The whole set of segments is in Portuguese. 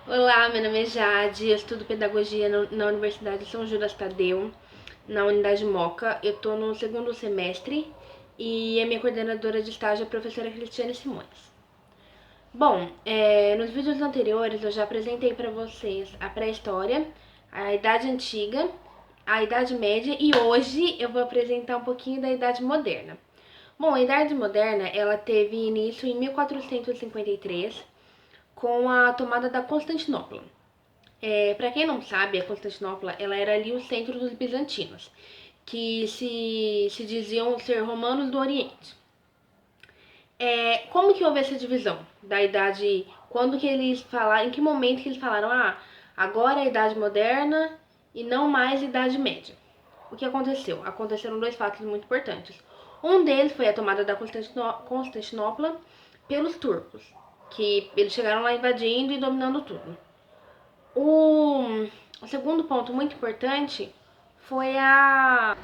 Olá, meu nome é Jade, eu estudo pedagogia na Universidade São Judas Tadeu, na unidade Moca. Eu estou no segundo semestre e a minha coordenadora de estágio é a professora Cristiane Simões. Bom, nos vídeos anteriores eu já apresentei para vocês a pré-história, a Idade Antiga, a Idade Média e hoje eu vou apresentar um pouquinho da Idade Moderna. Bom, a Idade Moderna ela teve início em 1453 com a tomada da Constantinopla. Para quem não sabe, a Constantinopla ela era ali o centro dos bizantinos, que se diziam ser romanos do Oriente. Como que houve essa divisão da idade? Quando que eles falaram? Em que momento que eles falaram? Agora é a Idade Moderna e não mais a Idade Média. O que aconteceu? Aconteceram dois fatos muito importantes. Um deles foi a tomada da Constantinopla pelos turcos, que eles chegaram lá invadindo e dominando tudo. O segundo ponto muito importante foi a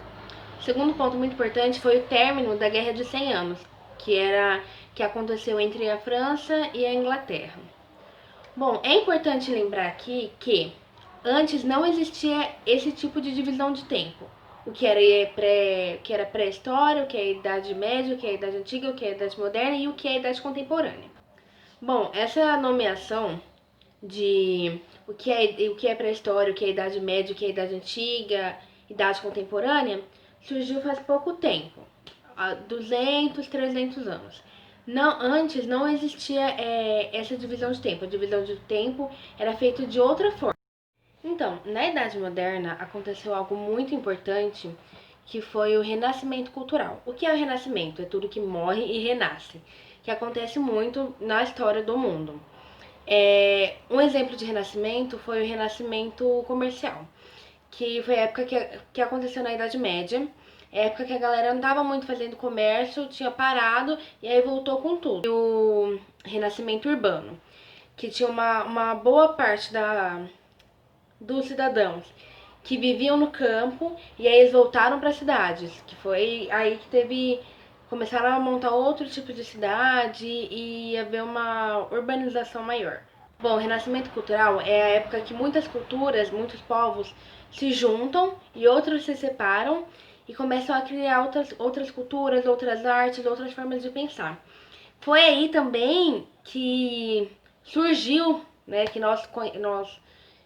o segundo ponto muito importante foi o término da Guerra de 100 Anos, que aconteceu entre a França e a Inglaterra. Bom, é importante lembrar aqui que antes não existia esse tipo de divisão de tempo. O que era pré-história, o que é a Idade Média, o que é a Idade Antiga, o que é a Idade Moderna e o que é a Idade Contemporânea. Bom, essa nomeação de o que é pré-história, o que é Idade Média, o que é Idade Antiga, Idade Contemporânea, surgiu faz pouco tempo, há 200, 300 anos. Não, antes não existia essa divisão de tempo. A divisão de tempo era feita de outra forma. Então, na Idade Moderna aconteceu algo muito importante que foi o renascimento cultural. O que é o renascimento? É tudo que morre e renasce, que acontece muito na história do mundo. Um exemplo de renascimento foi o renascimento comercial, que foi a época que aconteceu na Idade Média, época que a galera não estava muito fazendo comércio, tinha parado e aí voltou com tudo. E o renascimento urbano, que tinha uma boa parte dos cidadãos que viviam no campo e aí eles voltaram para as cidades, que foi aí que começaram a montar outro tipo de cidade e haver uma urbanização maior. Bom, o renascimento cultural é a época que muitas culturas, muitos povos se juntam e outros se separam e começam a criar outras culturas, outras artes, outras formas de pensar. Foi aí também que surgiu, né,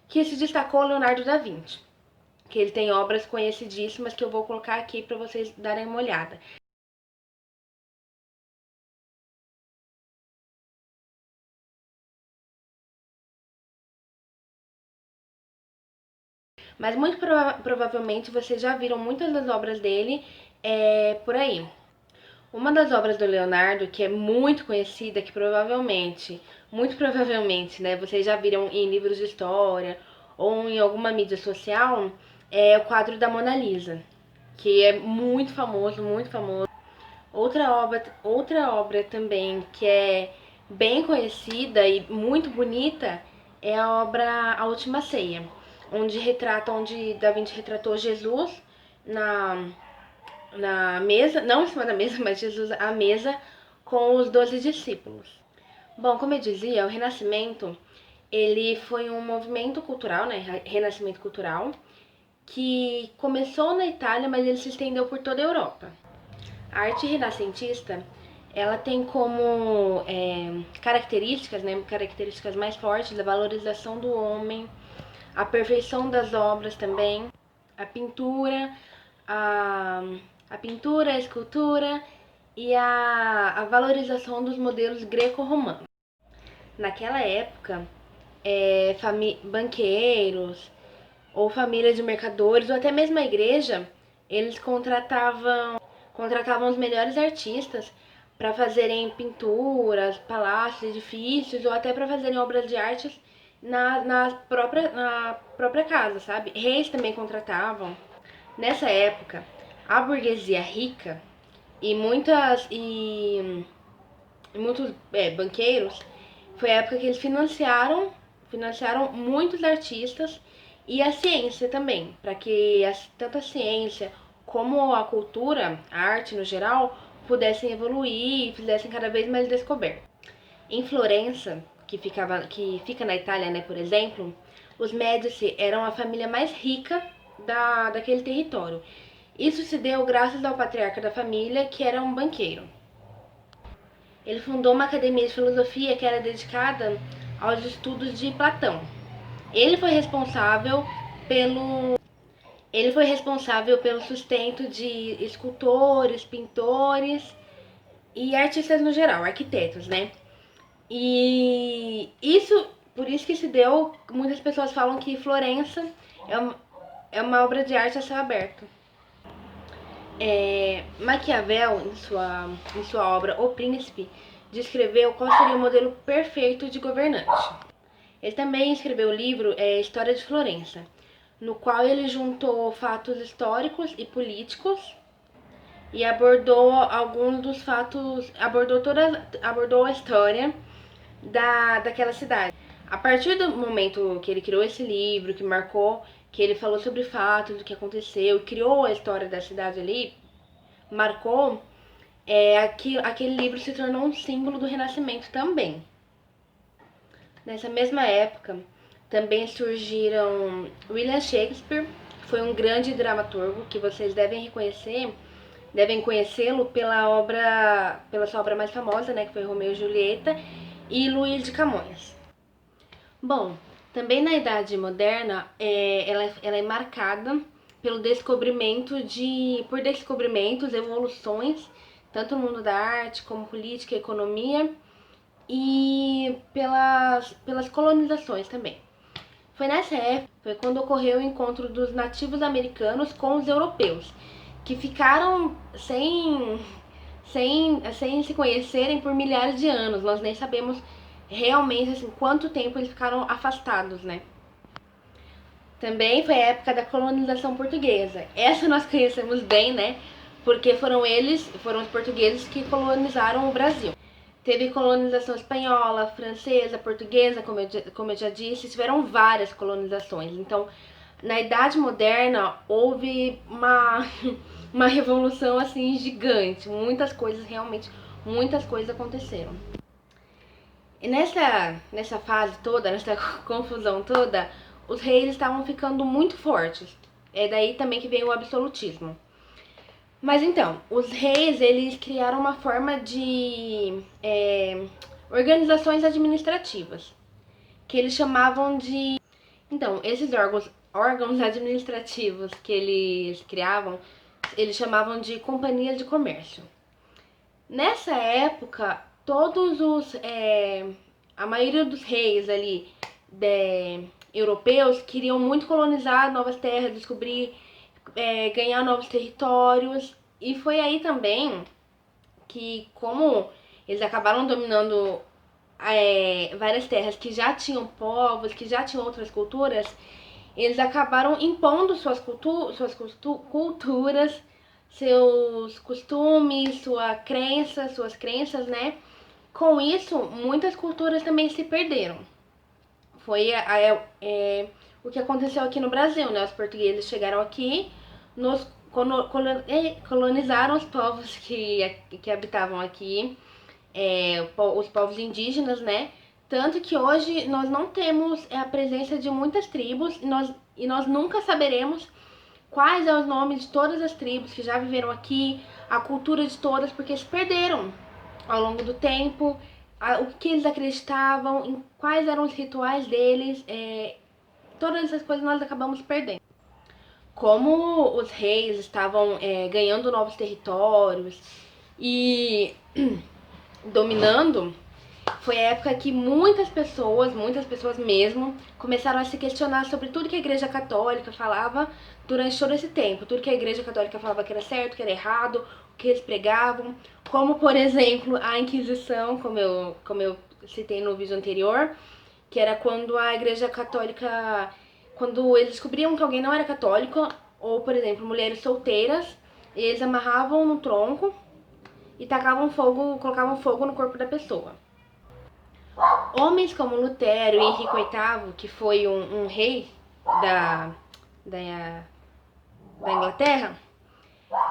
que se destacou Leonardo da Vinci, que ele tem obras conhecidíssimas que eu vou colocar aqui para vocês darem uma olhada. Mas muito provavelmente vocês já viram muitas das obras dele por aí. Uma das obras do Leonardo, que é muito conhecida, que muito provavelmente, né, vocês já viram em livros de história ou em alguma mídia social, é o quadro da Mona Lisa, que é muito famoso, muito famoso. Outra obra também que é bem conhecida e muito bonita é a obra A Última Ceia, onde Da Vinci retratou Jesus na, na mesa, não em cima da mesa, mas Jesus à mesa com os 12 discípulos. Bom, como eu dizia, o Renascimento, ele foi um movimento cultural, né, renascimento cultural, que começou na Itália, mas ele se estendeu por toda a Europa. A arte renascentista, ela tem como características, né, características mais fortes, a valorização do homem, a perfeição das obras também, a pintura, a, a pintura, a escultura e a valorização dos modelos greco-romanos. Naquela época, banqueiros ou famílias de mercadores ou até mesmo a igreja, eles contratavam os melhores artistas para fazerem pinturas, palácios, edifícios ou até para fazerem obras de arte na própria casa, sabe? Reis também contratavam. Nessa época, a burguesia rica e muitos banqueiros, foi a época que eles financiaram muitos artistas e a ciência também, para que tanto a ciência como a cultura, a arte no geral, pudessem evoluir e fizessem cada vez mais descobertas. Em Florença, que fica na Itália, né, por exemplo, os Médici eram a família mais rica daquele território. Isso se deu graças ao patriarca da família, que era um banqueiro. Ele fundou uma academia de filosofia que era dedicada aos estudos de Platão. Ele foi responsável pelo sustento de escultores, pintores e artistas no geral, arquitetos, né? E por isso que se deu, muitas pessoas falam que Florença é uma obra de arte a céu aberto. Maquiavel, em sua obra O Príncipe, descreveu qual seria o modelo perfeito de governante. Ele também escreveu o livro História de Florença, no qual ele juntou fatos históricos e políticos e abordou alguns dos fatos, abordou a história daquela cidade. A partir do momento que ele criou esse livro, que marcou, que ele falou sobre fatos do que aconteceu, criou a história da cidade ali, marcou, aquele livro se tornou um símbolo do Renascimento também. Nessa mesma época, também surgiram William Shakespeare, que foi um grande dramaturgo que vocês devem conhecê-lo pela sua obra mais famosa, né, que foi Romeu e Julieta, e Luís de Camões. Bom, também na Idade Moderna, ela é marcada por descobrimentos, evoluções, tanto no mundo da arte como política e economia, e pelas colonizações também. Foi nessa época, foi quando ocorreu o encontro dos nativos americanos com os europeus, que ficaram sem se conhecerem por milhares de anos. Nós nem sabemos realmente assim, quanto tempo eles ficaram afastados, né? Também foi a época da colonização portuguesa. Essa nós conhecemos bem, né? Porque foram os portugueses que colonizaram o Brasil. Teve colonização espanhola, francesa, portuguesa, como eu já disse, tiveram várias colonizações. Então, na Idade Moderna, houve uma revolução assim gigante. Muitas coisas aconteceram. E nessa fase toda, nessa confusão toda, os reis estavam ficando muito fortes. É daí também que vem o absolutismo. Mas então, os reis, eles criaram uma forma de organizações administrativas, que eles chamavam de... Então, esses órgãos administrativos que eles criavam, eles chamavam de companhias de comércio. Nessa época, a maioria dos reis ali europeus queriam muito colonizar novas terras, descobrir, ganhar novos territórios. E foi aí também que, como eles acabaram dominando várias terras que já tinham povos, que já tinham outras culturas, eles acabaram impondo suas culturas, seus costumes, suas crenças, né? Com isso, muitas culturas também se perderam. Foi o que aconteceu aqui no Brasil, né? Os portugueses chegaram aqui, colonizaram os povos que habitavam aqui, os povos indígenas, né? Tanto que hoje nós não temos a presença de muitas tribos e nós nunca saberemos quais são os nomes de todas as tribos que já viveram aqui, a cultura de todas, porque se perderam ao longo do tempo, o que eles acreditavam, quais eram os rituais deles, todas essas coisas nós acabamos perdendo. Como os reis estavam ganhando novos territórios e dominando, foi a época que muitas pessoas mesmo, começaram a se questionar sobre tudo que a Igreja Católica falava durante todo esse tempo. Tudo que a Igreja Católica falava que era certo, que era errado, o que eles pregavam. Como, por exemplo, a Inquisição, como eu citei no vídeo anterior, que era quando a Igreja Católica, quando eles descobriam que alguém não era católico, ou, por exemplo, mulheres solteiras, eles amarravam no tronco e colocavam fogo no corpo da pessoa. Homens como Lutero e Henrique VIII, que foi um rei da Inglaterra,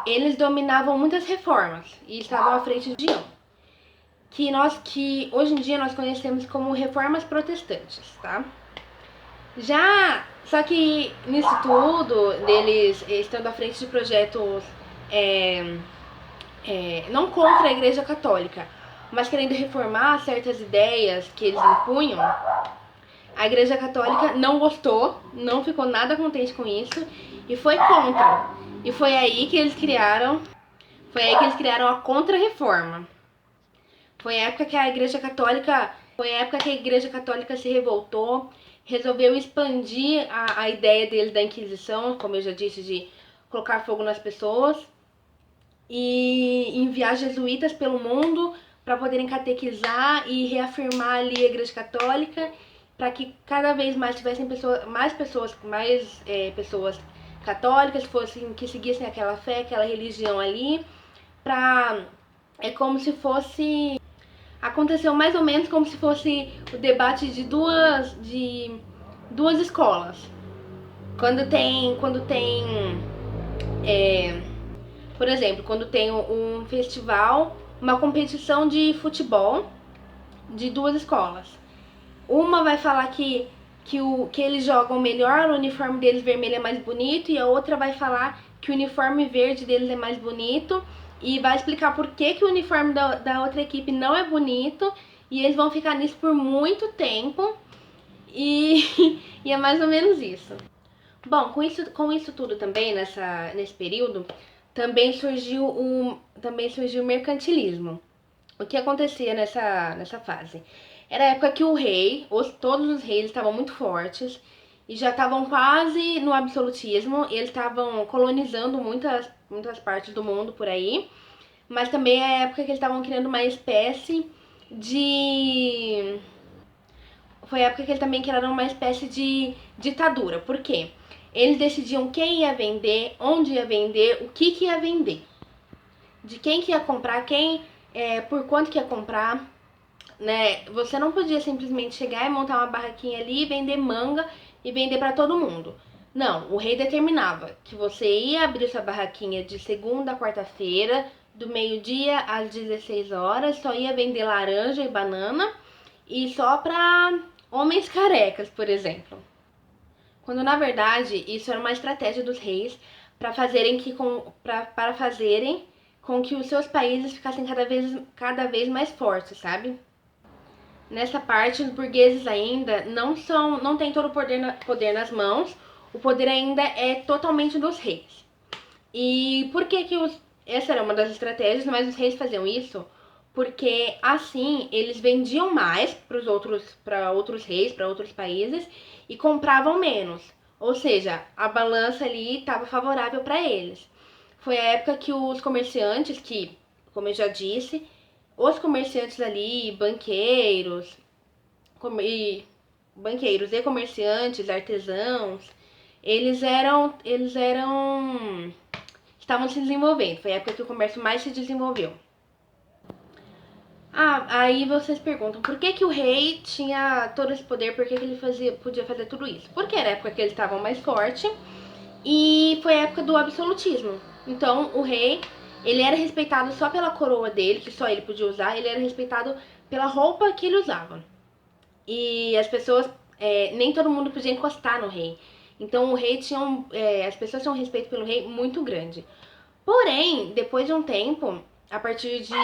eles dominavam muitas reformas e estavam à frente de João. que hoje em dia nós conhecemos como reformas protestantes, tá? Só que nisso tudo, deles estando à frente de projetos não contra a Igreja Católica, mas querendo reformar certas ideias que eles impunham, a Igreja Católica não gostou, não ficou nada contente com isso e foi contra. E foi aí que eles criaram a Contra-Reforma. Foi a época que a Igreja Católica se revoltou, resolveu expandir a ideia deles da Inquisição, como eu já disse, de colocar fogo nas pessoas, e enviar jesuítas pelo mundo para poderem catequizar e reafirmar ali a Igreja Católica, para que cada vez mais tivessem mais pessoas católicas que seguissem aquela fé, aquela religião ali, é como se fosse aconteceu mais ou menos como se fosse o debate de duas escolas. Por exemplo, quando tem um festival, uma competição de futebol de duas escolas. Uma vai falar que eles jogam melhor, o uniforme deles vermelho é mais bonito, e a outra vai falar que o uniforme verde deles é mais bonito, e vai explicar por que o uniforme da outra equipe não é bonito, e eles vão ficar nisso por muito tempo, e é mais ou menos isso. Bom, com isso tudo também, nesse período, também surgiu o mercantilismo. O que acontecia nessa fase? Era a época que todos os reis estavam muito fortes e já estavam quase no absolutismo, eles estavam colonizando muitas partes do mundo por aí, mas também é a época que eles estavam criando uma espécie de... Foi a época que eles também criaram uma espécie de ditadura. Por quê? Eles decidiam quem ia vender, onde ia vender, o que ia vender, de quem que ia comprar, por quanto que ia comprar, né? Você não podia simplesmente chegar e montar uma barraquinha ali, vender manga e vender para todo mundo. Não, o rei determinava que você ia abrir sua barraquinha de segunda a quarta-feira, do meio-dia às 16 horas, só ia vender laranja e banana e só para homens carecas, por exemplo. Quando na verdade isso era uma estratégia dos reis para fazerem com que os seus países ficassem cada vez mais fortes, sabe? Nessa parte, os burgueses ainda não têm todo o poder nas mãos, o poder ainda é totalmente dos reis. E por que essa era uma das estratégias, mas os reis faziam isso? Porque assim eles vendiam mais para outros reis, para outros países, e compravam menos. Ou seja, a balança ali estava favorável para eles. Foi a época que os comerciantes, como eu já disse, os comerciantes ali, banqueiros e comerciantes, artesãos, estavam se desenvolvendo. Foi a época que o comércio mais se desenvolveu. Aí vocês perguntam, por que o rei tinha todo esse poder, por que ele podia fazer tudo isso? Porque era a época que eles estavam mais fortes e foi a época do absolutismo. Então o rei, ele era respeitado só pela coroa dele, que só ele podia usar, ele era respeitado pela roupa que ele usava. E as pessoas, nem todo mundo podia encostar no rei. Então o rei as pessoas tinham um respeito pelo rei muito grande. Porém, depois de um tempo, a partir de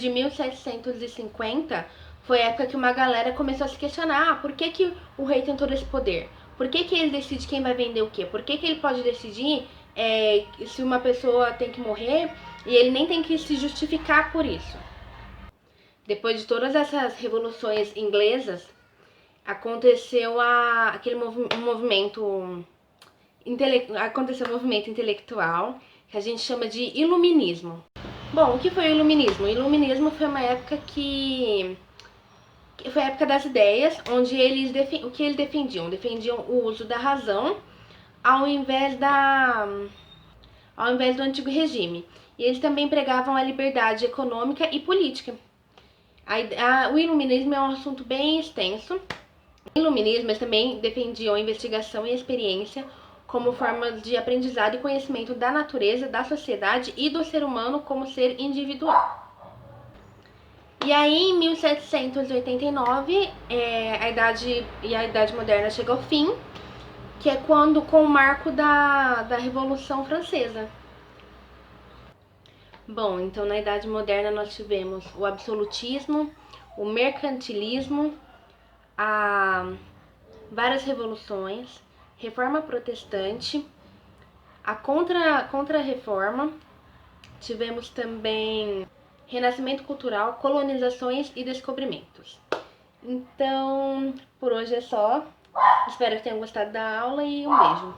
1750, foi a época que uma galera começou a se questionar por que o rei tem todo esse poder? Por que ele decide quem vai vender o quê? Por que ele pode decidir se uma pessoa tem que morrer e ele nem tem que se justificar por isso? Depois de todas essas revoluções inglesas, aconteceu um movimento intelectual que a gente chama de iluminismo. Bom, o que foi o iluminismo? O iluminismo foi uma época que foi a época das ideias, onde o que eles defendiam? Defendiam o uso da razão ao invés do antigo regime. E eles também pregavam a liberdade econômica e política. O iluminismo é um assunto bem extenso. O iluminismo, eles também defendiam a investigação e a experiência como formas de aprendizado e conhecimento da natureza, da sociedade e do ser humano como ser individual. E aí, em 1789, a Idade Moderna chega ao fim, que é quando, com o marco da Revolução Francesa. Bom, então na Idade Moderna nós tivemos o absolutismo, o mercantilismo, várias revoluções, reforma protestante, a contra-reforma, tivemos também renascimento cultural, colonizações e descobrimentos. Então, por hoje é só. Espero que tenham gostado da aula e um beijo.